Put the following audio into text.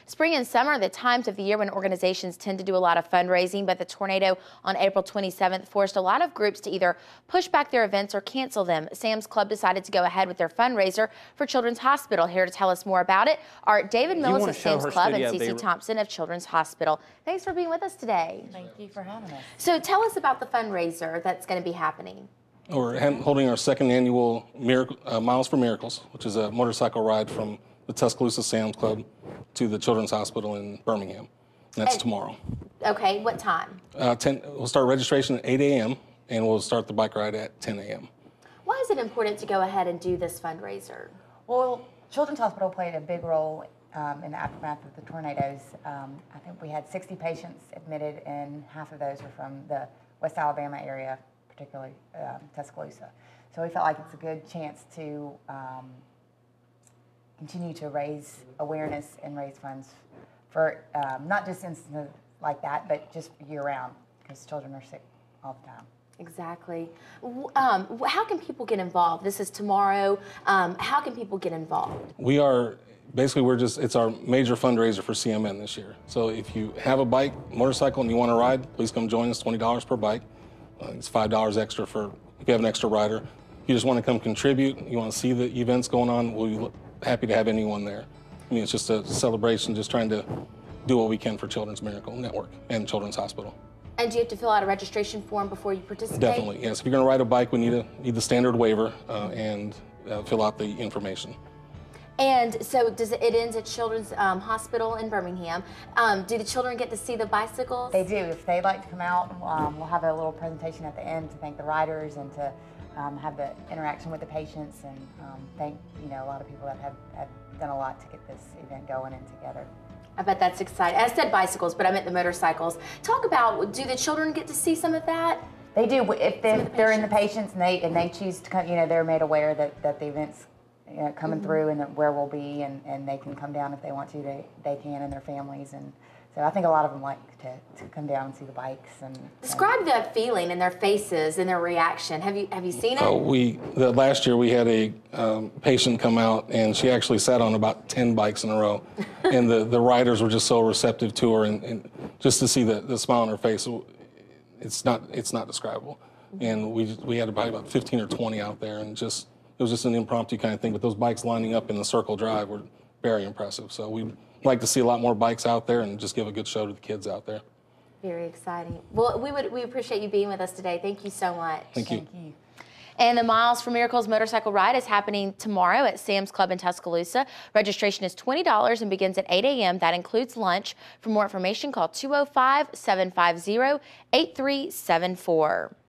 Spring and summer are the times of the year when organizations tend to do a lot of fundraising, but the tornado on April 27th forced a lot of groups to either push back their events or cancel them. Sam's Club decided to go ahead with their fundraiser for Children's Hospital. Here to tell us more about it are David Millis of Sam's Club and Cece Thompson of Children's Hospital. Thanks for being with us today. Thank you for having us. So tell us about the fundraiser that's going to be happening. We're holding our second annual Miles for Miracles, which is a motorcycle ride from the Tuscaloosa Sam's Club to the Children's Hospital in Birmingham. And that's tomorrow. Okay, what time? We'll start registration at 8 a.m. and we'll start the bike ride at 10 a.m. Why is it important to go ahead and do this fundraiser? Well, Children's Hospital played a big role in the aftermath of the tornadoes. I think we had 60 patients admitted, and half of those were from the West Alabama area, particularly Tuscaloosa. So we felt like it's a good chance to continue to raise awareness and raise funds for not just instances like that, but just year-round, because children are sick all the time. Exactly. How can people get involved? This is tomorrow. How can people get involved? It's our major fundraiser for CMN this year. So if you have a bike, motorcycle, and you want to ride, please come join us, $20 per bike. It's $5 extra if you have an extra rider. If you just want to come contribute, you want to see the events going on, we'll be happy to have anyone there. I mean, it's just a celebration, just trying to do what we can for Children's Miracle Network and Children's Hospital. And do you have to fill out a registration form before you participate? Definitely, yes. If you're going to ride a bike, we need the standard waiver and fill out the information. And so it ends at Children's Hospital in Birmingham. Do the children get to see the bicycles? They do. If they'd like to come out, we'll have a little presentation at the end to thank the riders and to have the interaction with the patients and thank a lot of people that have done a lot to get this event going and together. I bet that's exciting. I said bicycles, but I meant the motorcycles. Talk about, do the children get to see some of that? They do. If they're in the patients and they choose to come, they're made aware that the event's coming through and where we'll be, and they can come down if they want to. They can, and their families, and so I think a lot of them like to come down and see the bikes. And describe the feeling in their faces and their reaction. Have you seen it? Last year we had a patient come out, and she actually sat on about 10 bikes in a row, and the riders were just so receptive to her, and just to see the smile on her face, it's not describable. And we had probably about 15 or 20 out there, and it was just an impromptu kind of thing, but those bikes lining up in the circle drive were very impressive. So we'd like to see a lot more bikes out there and just give a good show to the kids out there. Very exciting. Well, we appreciate you being with us today. Thank you so much. Thank you. Thank you. And the Miles for Miracles motorcycle ride is happening tomorrow at Sam's Club in Tuscaloosa. Registration is $20 and begins at 8 a.m. That includes lunch. For more information, call 205-750-8374.